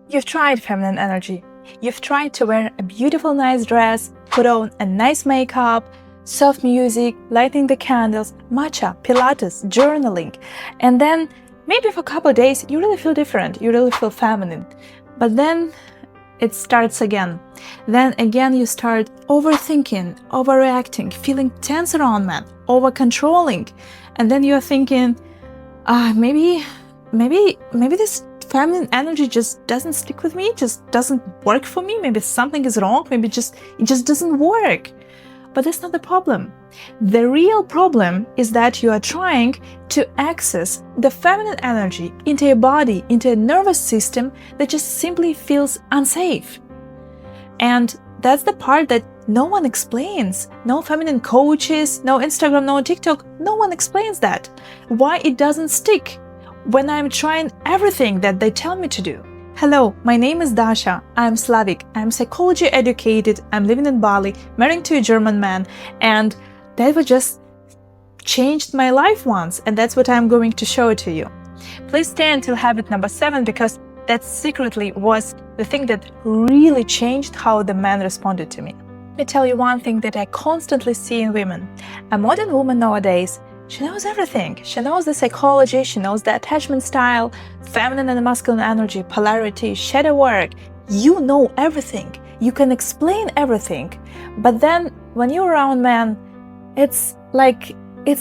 You've tried feminine energy. You've tried to wear a beautiful, nice dress, put on a nice makeup, soft music, lighting the candles, matcha, pilates, journaling. And then maybe for a couple of days, you really feel different. You really feel feminine. But then it starts again. Then again, you start overthinking, overreacting, feeling tense around men, over-controlling. And then you're thinking, maybe this feminine energy just doesn't stick with me, just doesn't work for me. Maybe something is wrong. Maybe it just doesn't work. But that's not the problem. The real problem is that you are trying to access the feminine energy into your body, into a nervous system that just simply feels unsafe. And that's the part that no one explains. No feminine coaches, no Instagram, no TikTok, no one explains that. Why it doesn't stick when I'm trying everything that they tell me to do. Hello, my name is Dasha. I'm Slavic. I'm psychology educated. I'm living in Bali, married to a German man, and that was just changed my life once, and that's what I'm going to show to you. Please stay until habit number 7, because that secretly was the thing that really changed how the man responded to me. Let me tell you one thing that I constantly see in women. A modern woman nowadays, she knows everything. She knows the psychology, she knows the attachment style, feminine and masculine energy, polarity, shadow work. You know everything. You can explain everything. But then when you're around men, it's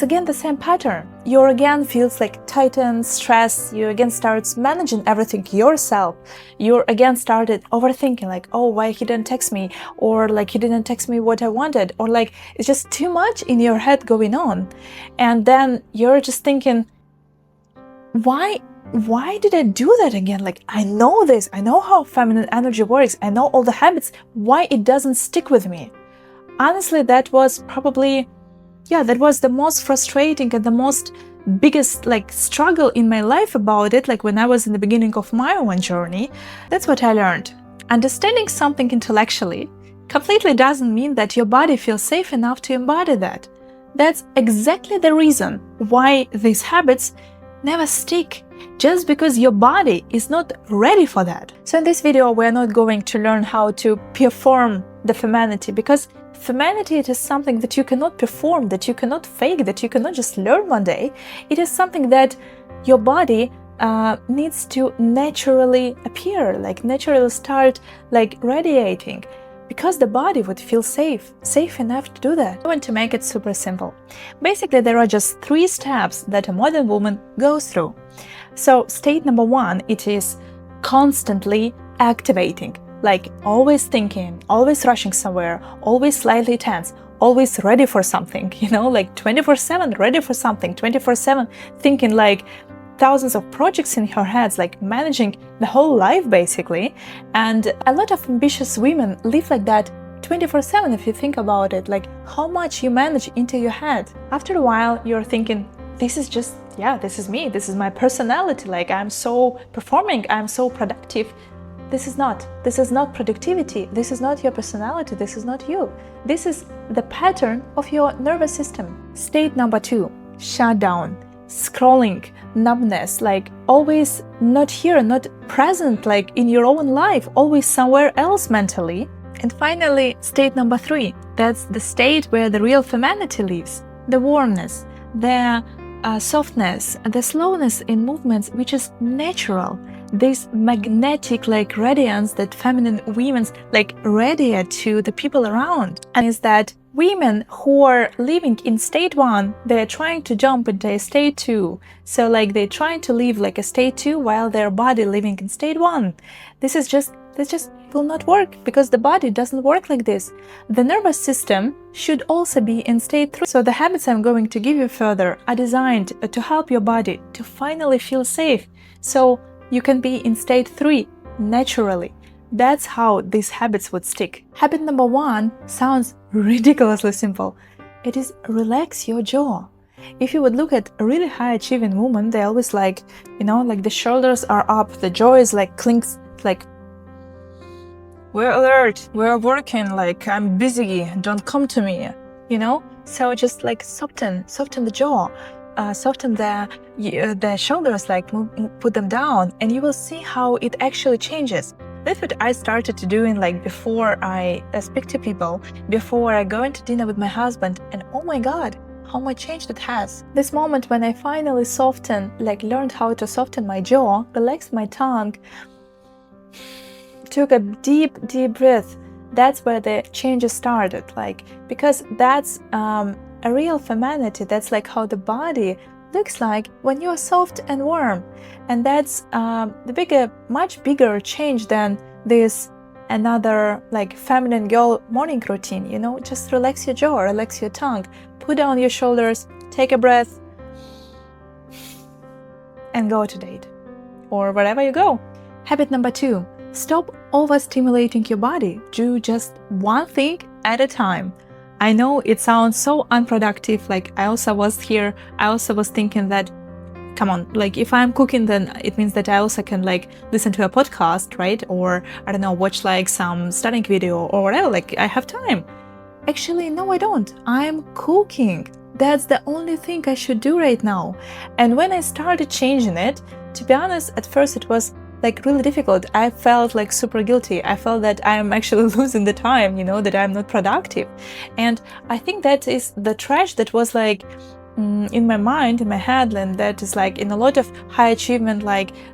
again the same pattern. You again feels like tightened, stress. You again starts managing everything yourself. You again started overthinking, like, oh, why he didn't text me? Or like, he didn't text me what I wanted. Or like, it's just too much in your head going on. And then you're just thinking, why did I do that again? Like, I know this. I know how feminine energy works. I know all the habits. Why it doesn't stick with me? Honestly, that was probably that was the most frustrating and the most biggest struggle in my life about it, like when I was in the beginning of my own journey. That's what I learned. Understanding something intellectually completely doesn't mean that your body feels safe enough to embody that. That's exactly the reason why these habits never stick, just because your body is not ready for that. So in this video, we're not going to learn how to perform the femininity, because femininity, it is something that you cannot perform, that you cannot fake, that you cannot just learn one day. It is something that your body needs to naturally appear, naturally start radiating, because the body would feel safe enough to do that. I want to make it super simple. Basically, there are just 3 steps that a modern woman goes through. So state number 1, it is constantly activating. Like always thinking, always rushing somewhere, always slightly tense, always ready for something, like 24/7 ready for something, 24/7 thinking like thousands of projects in her heads, like managing the whole life basically. And a lot of ambitious women live like that 24/7 if you think about it, like how much you manage into your head. After a while, you're thinking, this is just, this is me, this is my personality, like I'm so performing, I'm so productive. This is not productivity. This is not your personality. This is not you. This is the pattern of your nervous system. State number 2, shutdown, scrolling, numbness, like always not here, not present, like in your own life, always somewhere else mentally. And finally, state number 3, that's the state where the real femininity lives. The warmness, the softness, the slowness in movements, which is natural. This magnetic radiance that feminine women radiate to the people around. And is that women who are living in state 1, they're trying to jump into a state 2. So they're trying to live like a state 2 while their body living in state 1. This just will not work, because the body doesn't work like this. The nervous system should also be in state 3. So the habits I'm going to give you further are designed to help your body to finally feel safe. So you can be in state 3 naturally. That's how these habits would stick. Habit number 1 sounds ridiculously simple. It is relax your jaw. If you would look at a really high achieving woman, they always the shoulders are up, the jaw is clinks, we're alert, we're working, I'm busy, don't come to me, So just soften the jaw. soften the shoulders, like put them down, and you will see how it actually changes. That's what I started to doing, like before I speak to people, before I go into dinner with my husband, and oh my God, how much change that has. This moment when I finally learned how to soften my jaw, relax my tongue, took a deep breath, that's where the changes started, because that's a real femininity. That's like how the body looks like when you're soft and warm, and that's much bigger change than this another feminine girl morning routine. Just relax your jaw, relax your tongue, put down your shoulders, take a breath, and go to date or wherever you go. Habit number 2: stop overstimulating your body. Do just one thing at a time. I know it sounds so unproductive. I also was thinking that, come on, if I'm cooking, then it means that I also can listen to a podcast, right? Or I don't know, watch some studying video or whatever. I have time. Actually, no, I don't. I'm cooking. That's the only thing I should do right now. And when I started changing it, to be honest, at first it was really difficult. I felt super guilty. I felt that I'm actually losing the time, that I'm not productive. And I think that is the trash that was in my mind, in my head, and that is in a lot of high achievement,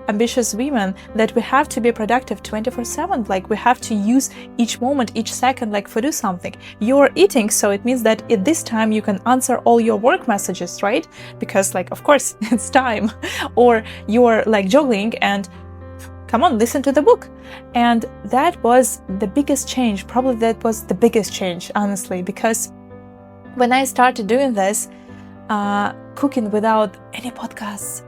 ambitious women, that we have to be productive 24/7. We have to use each moment, each second, for do something. You're eating, so it means that at this time you can answer all your work messages, right? Because of course it's time. Or you're juggling and come on, listen to the book. And that was the biggest change. Probably that was the biggest change, honestly, because when I started doing this, cooking without any podcasts,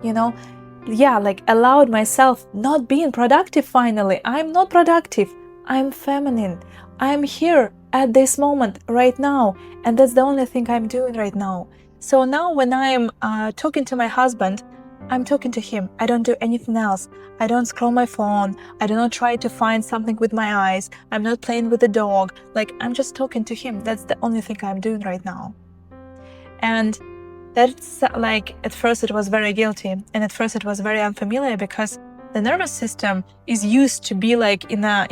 allowed myself not being productive finally. I'm not productive. I'm feminine. I'm here at this moment right now. And that's the only thing I'm doing right now. So now when I'm talking to my husband, I'm talking to him. I don't do anything else. I don't scroll my phone. I do not try to find something with my eyes. I'm not playing with the dog. I'm just talking to him. That's the only thing I'm doing right now. And that's at first it was very guilty. And at first it was very unfamiliar, because the nervous system is used to be in a,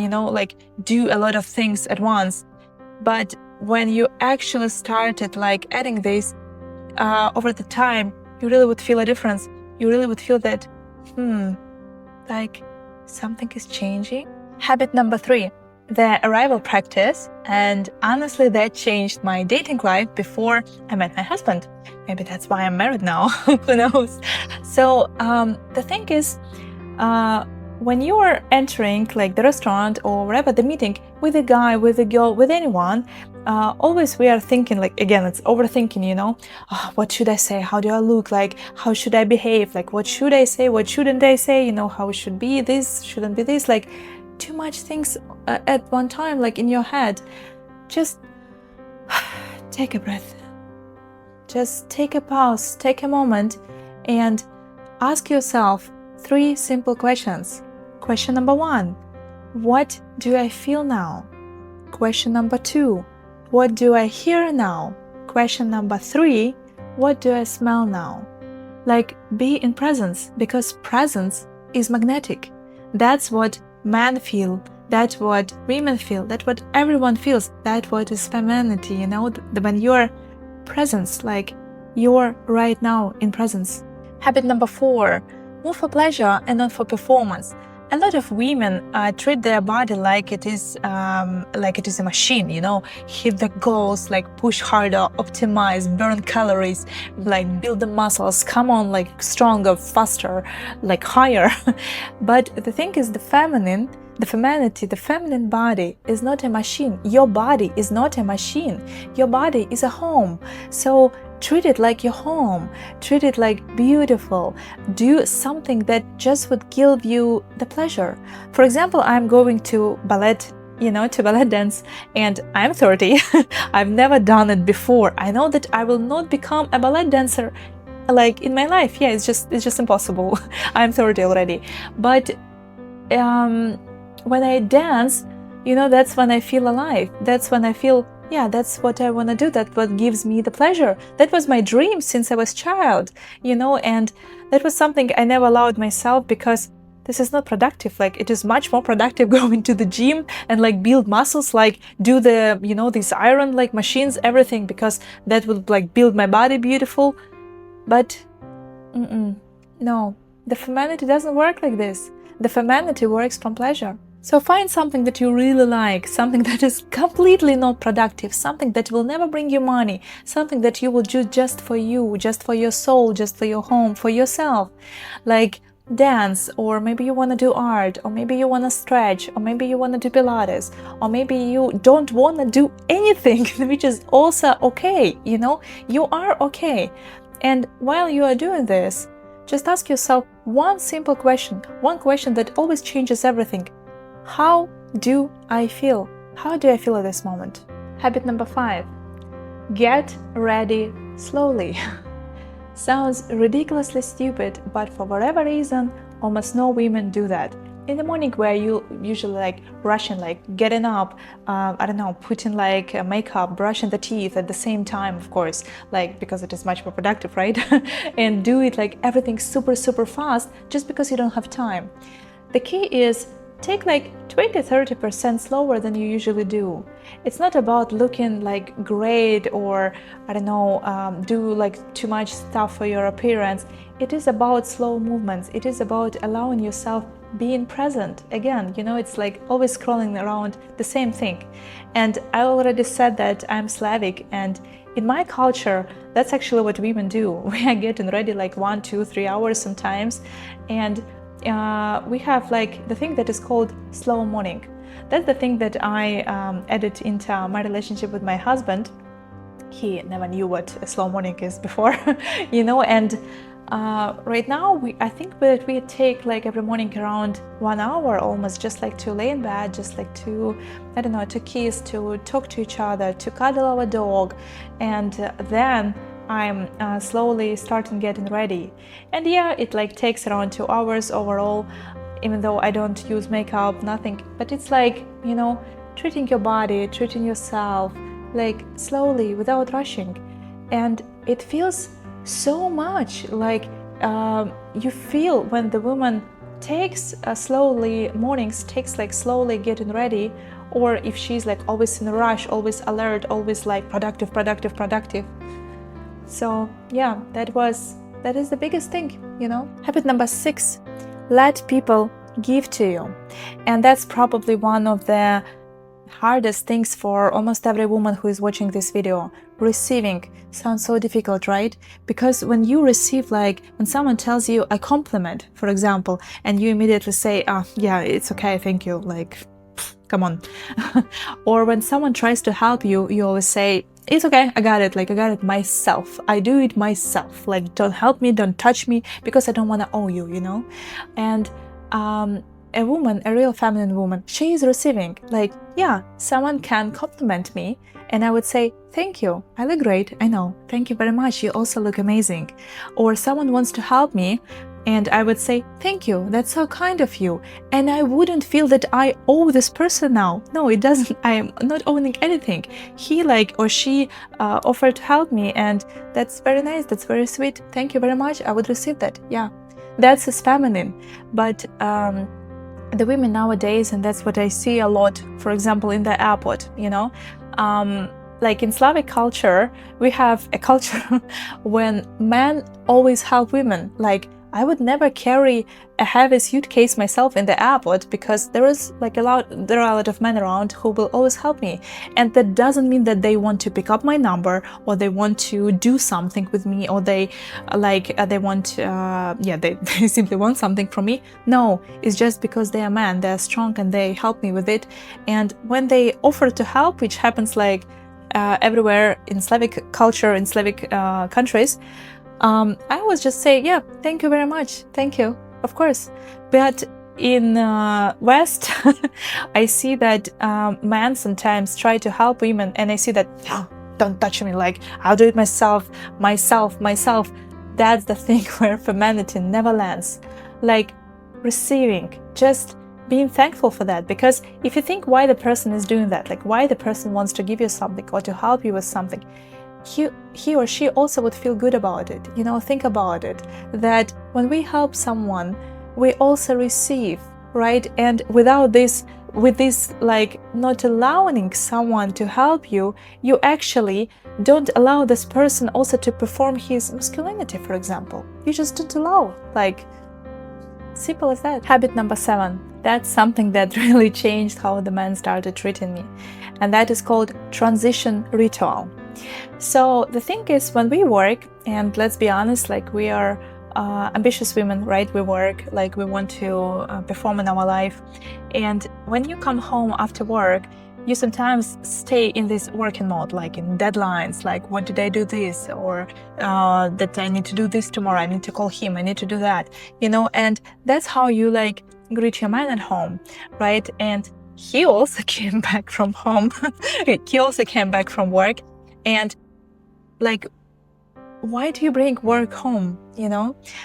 do a lot of things at once. But when you actually started adding this over the time, you really would feel a difference. You really would feel that, something is changing. Habit number 3, the arrival practice. And honestly, that changed my dating life before I met my husband. Maybe that's why I'm married now. Who knows? So the thing is, when you are entering the restaurant or wherever, the meeting with a guy, with a girl, with anyone, always we are thinking, again, it's overthinking, oh, what should I say? How do I look? How should I behave? What should I say? What shouldn't I say? How it should be this, shouldn't be this, too much things at one time, in your head. Just take a breath. Just take a pause, take a moment, and ask yourself 3 simple questions. Question number 1, what do I feel now? Question number 2, what do I hear now? Question number 3, what do I smell now? Be in presence, because presence is magnetic. That's what men feel, that's what women feel, that's what everyone feels, that's what is femininity, when you're presence, you're right now in presence. Habit number 4, move for pleasure and not for performance. A lot of women treat their body like it is a machine, hit the goals, push harder, optimize, burn calories, build the muscles, come on, stronger, faster, higher. But the thing is, the femininity, the feminine body is not a machine. Your body is not a machine. Your body is a home. So treat it like your home. Treat it beautiful. Do something that just would give you the pleasure. For example, I'm going to ballet, to ballet dance, and I'm 30. I've never done it before. I know that I will not become a ballet dancer in my life. Yeah, it's just impossible. I'm 30 already. But when I dance, that's when I feel alive. That's when I feel yeah, that's what I want to do. That's what gives me the pleasure. That was my dream since I was a child, and that was something I never allowed myself because this is not productive. Like, it is much more productive going to the gym and like build muscles, like do the, these iron like machines, everything, because that will like build my body beautiful. But no, the femininity doesn't work like this. The femininity works from pleasure. So find something that you really like, something that is completely not productive, something that will never bring you money, something that you will do just for you, just for your soul, just for your home, for yourself. Like dance, or maybe you want to do art, or maybe you want to stretch, or maybe you want to do Pilates, or maybe you don't want to do anything, which is also okay, you are okay. And while you are doing this, just ask yourself one simple question, one question that always changes everything. How do I feel? How do I feel at this moment? Habit number 5. Get ready slowly. Sounds ridiculously stupid, but for whatever reason, almost no women do that. In the morning, where you usually like rushing, like getting up, putting like makeup, brushing the teeth at the same time, of course, like because it is much more productive, right? And do it like everything super, super fast just because you don't have time. The key is take like 20-30% slower than you usually do. It's not about looking like great or do like too much stuff for your appearance. It is about slow movements. It is about allowing yourself being present. Again, it's like always scrolling around the same thing. And I already said that I'm Slavic, and in my culture, that's actually what women do. We are getting ready like 1, 2, 3 hours sometimes, and we have like the thing that is called slow morning. That's the thing that I added into my relationship with my husband. He never knew what a slow morning is before, and right now I think that we take like every morning around 1 hour almost, just like to lay in bed, just like to, to kiss, to talk to each other, to cuddle our dog, and then I'm slowly starting getting ready. And yeah, it like takes around 2 hours overall, even though I don't use makeup, nothing. But it's like, treating your body, treating yourself, like slowly, without rushing. And it feels so much like you feel when the woman takes mornings takes like slowly getting ready, or if she's like always in a rush, always alert, always like productive. So yeah, that is the biggest thing, Habit number 6, let people give to you. And that's probably one of the hardest things for almost every woman who is watching this video. Receiving sounds so difficult, right? Because when you receive, like when someone tells you a compliment, for example, and you immediately say, yeah, it's okay, thank you, like, come on. Or when someone tries to help you, you always say, it's okay, I got it, like I got it myself, I do it myself, like don't help me, don't touch me, because I don't want to owe you, And a woman, a real feminine woman, she is receiving, like, yeah, someone can compliment me and I would say, thank you, I look great, I know, thank you very much, you also look amazing. Or someone wants to help me and I would say, thank you, that's so kind of you. And I wouldn't feel that I owe this person now. No, it doesn't. I am not owning anything. He or she offered to help me, and that's very nice, that's very sweet. Thank you very much, I would receive that. Yeah, that's as feminine. But the women nowadays, and that's what I see a lot, for example, in the airport, like in Slavic culture, we have a culture when men always help women. Like, I would never carry a heavy suitcase myself in the airport because there are a lot of men around who will always help me. And that doesn't mean that they want to pick up my number or they want to do something with me, or they simply want something from me. No, it's just because they are men, they're strong and they help me with it. And when they offer to help, which happens like everywhere in Slavic culture, in Slavic countries, I always just say, yeah, thank you very much, thank you, of course. But in West, I see that men sometimes try to help women, and I see that, oh, don't touch me, like, I'll do it myself. That's the thing where femininity never lands. Like, receiving, just being thankful for that, because if you think why the person is doing that, like why the person wants to give you something or to help you with something, he or she also would feel good about it. Think about it, that when we help someone, we also receive, right? And with this, like not allowing someone to help you, you actually don't allow this person also to perform his masculinity, for example. You just don't allow, like, simple as that. Habit number 7. That's something that really changed how the men started treating me. And that is called transition ritual. So the thing is, when we work, and let's be honest, like we are ambitious women, right? We work, like we want to perform in our life. And when you come home after work, you sometimes stay in this working mode, like in deadlines, like what did I do this, or that I need to do this tomorrow, I need to call him, I need to do that, and that's how you like greet your man at home, right? And he also came back from home, he also came back from work, and like, why do you bring work home,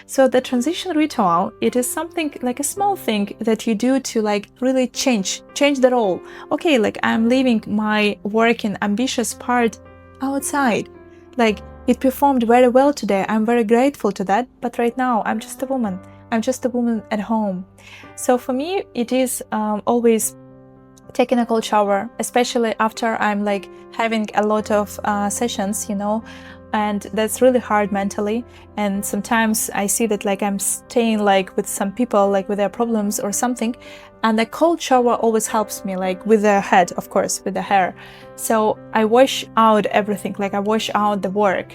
So the transition ritual, it is something like a small thing that you do to like really change the role. Okay, like I'm leaving my working ambitious part outside. Like it performed very well today. I'm very grateful to that. But right now I'm just a woman. I'm just a woman at home. So for me, it is always taking a cold shower, especially after I'm like having a lot of sessions, and that's really hard mentally. And sometimes I see that like I'm staying like with some people, like with their problems or something, and the cold shower always helps me, like with the head, of course, with the hair. So I wash out everything, like I wash out the work,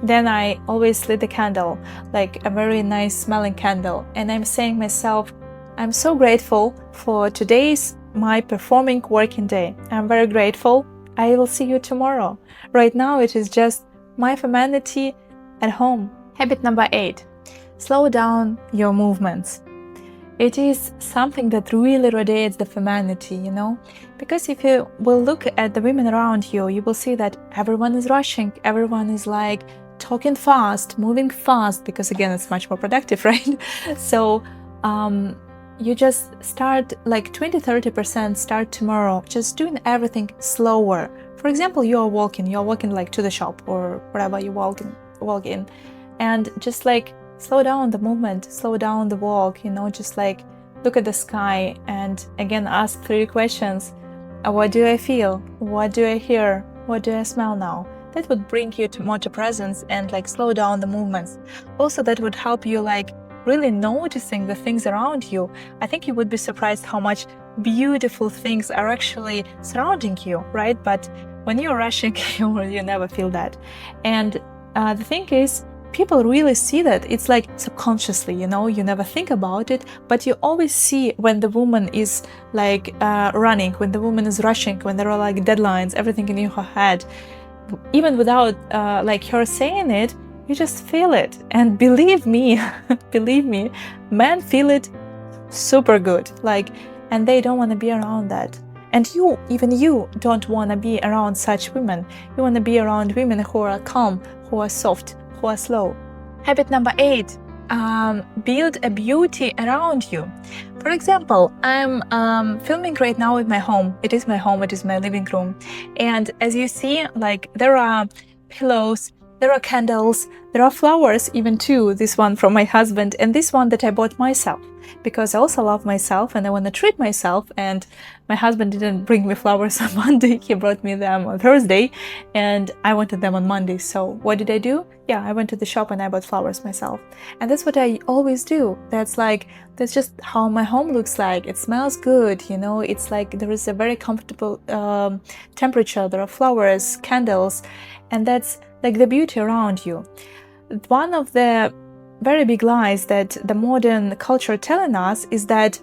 Then I always lit the candle, like a very nice smelling candle, and I'm saying myself, I'm so grateful for today's my performing working day. I'm very grateful. I will see you tomorrow. Right now it is just my femininity at home. Habit number 8. Slow down your movements. It is something that really radiates the femininity, Because if you will look at the women around you, you will see that everyone is rushing, everyone is like talking fast, moving fast, because again, it's much more productive, right? So, you just start like 20-30% start tomorrow, just doing everything slower. For example, you're walking like to the shop or wherever you walk in, and just like slow down the movement, slow down the walk, just like look at the sky and again ask 3 questions. What do I feel? What do I hear? What do I smell now? That would bring you more to presence and like slow down the movements. Also, that would help you like really noticing the things around you. I think you would be surprised how much beautiful things are actually surrounding you, right? But when you're rushing, you never feel that. And the thing is, people really see that. It's like subconsciously, you never think about it, but you always see when the woman is like running, when the woman is rushing, when there are like deadlines, everything in her head. Even without like her saying it, you just feel it. And believe me, men feel it super good. Like, and they don't want to be around that. And even you don't want to be around such women. You want to be around women who are calm, who are soft, who are slow. Habit number 8, build a beauty around you. For example, I'm filming right now in my home. It is my home, it is my living room. And as you see, like there are pillows, there are candles, there are flowers even too, this one from my husband and this one that I bought myself, because I also love myself and I want to treat myself. And my husband didn't bring me flowers on Monday, he brought me them on Thursday and I wanted them on Monday. So what did I do? Yeah, I went to the shop and I bought flowers myself. And that's what I always do. That's just how my home looks like. It smells good, it's like there is a very comfortable temperature, there are flowers, candles, and that's like the beauty around you. One of the very big lies that the modern culture telling us is that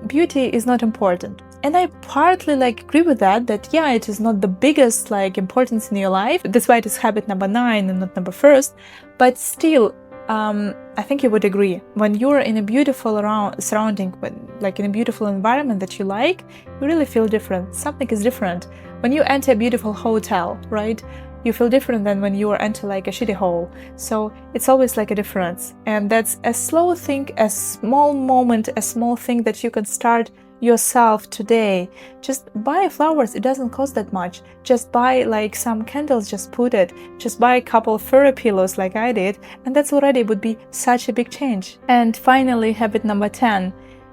beauty is not important. And I partly agree with that yeah, it is not the biggest importance in your life. That's why it is habit number 9 and not number 1st. But still, I think you would agree, when you're in a beautiful surrounding, in a beautiful environment that you like, you really feel different. Something is different. When you enter a beautiful hotel, right? you feel different than when you enter like a shitty hole. So it's always like a difference. And that's a slow thing, a small moment, a small thing that you can start yourself today. Just buy flowers, it doesn't cost that much. Just buy like some candles, just put it. Just buy a couple of furry pillows like I did, and that's already would be such a big change. And finally, habit number 10,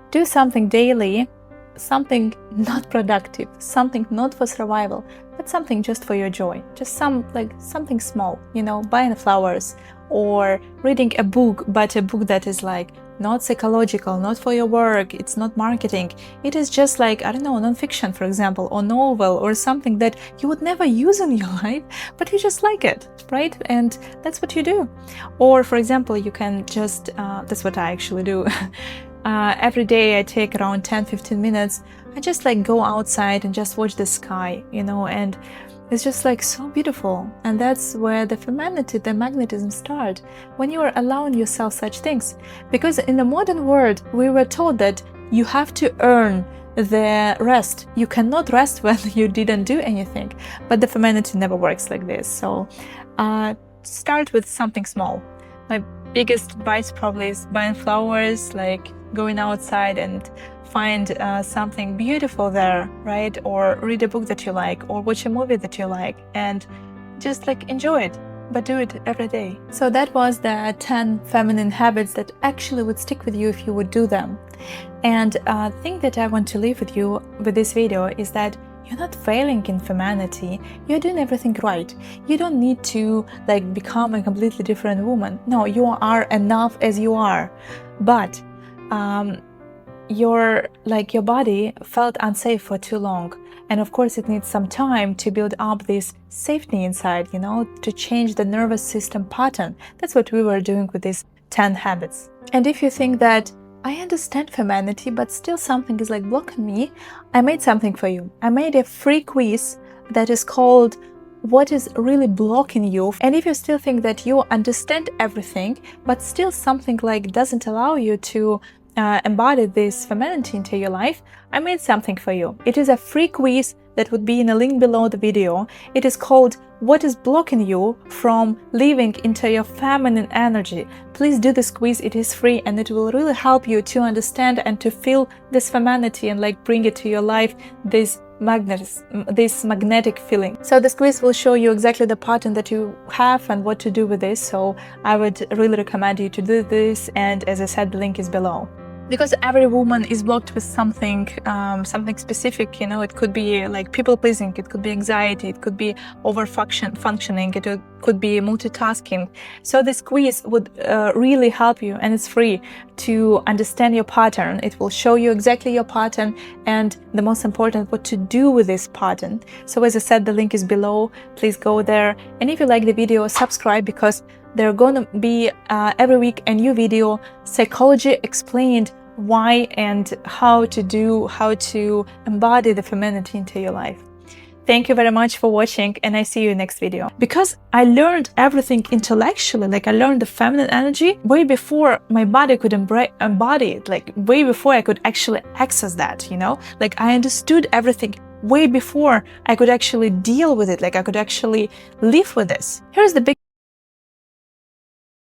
do something daily, something not productive, something not for survival, but something just for your joy. Just something small, buying flowers or reading a book, but a book that is like not psychological, not for your work, it's not marketing. It is just like, I don't know, non-fiction, for example, or novel, or something that you would never use in your life, but you just like it, right? And that's what you do. Or, for example, you can just, that's what I actually do. Every day I take around 10-15 minutes. I just like go outside and just watch the sky, and it's just like so beautiful. And that's where the femininity, the magnetism start, when you are allowing yourself such things. Because in the modern world, we were told that you have to earn the rest. You cannot rest when you didn't do anything. But the femininity never works like this. So start with something small. My biggest advice probably is buying flowers, like going outside and find something beautiful there, right? Or read a book that you like, or watch a movie that you like, and just like enjoy it, but do it every day. So that was the 10 feminine habits that actually would stick with you if you would do them. And the thing that I want to leave with you with this video is that you're not failing in femininity, you're doing everything right. You don't need to like become a completely different woman. No, you are enough as you are. But your body felt unsafe for too long, and of course it needs some time to build up this safety inside, to change the nervous system pattern. That's what we were doing with these 10 habits. And if you think that I understand femininity but still something is like blocking me, I made something for you. I made a free quiz that is called What is really blocking you? And if you still think that you understand everything but still something like doesn't allow you to embody this femininity into your life, I made something for you. It is a free quiz that would be in a link below the video. It is called What is blocking you from living into your feminine energy? Please do this quiz, it is free, and it will really help you to understand and to feel this femininity and like bring it to your life, this magnetic feeling. So this quiz will show you exactly the pattern that you have and what to do with this. So I would really recommend you to do this, and as I said, the link is below. Because every woman is blocked with something specific, it could be like people pleasing, it could be anxiety, it could be overfunctioning, it could be multitasking. So this quiz would really help you, and it's free, to understand your pattern. It will show you exactly your pattern, and the most important, what to do with this pattern. So as I said, the link is below. Please go there, and if you like the video, subscribe, because there are gonna be every week a new video, psychology explained, why and how to embody the femininity into your life. Thank you very much for watching, and I see you in the next video. Because I learned everything intellectually, like I learned the feminine energy way before my body could embody it, like way before I could actually access that, like I understood everything way before I could actually deal with it, like I could actually live with this. Here's the big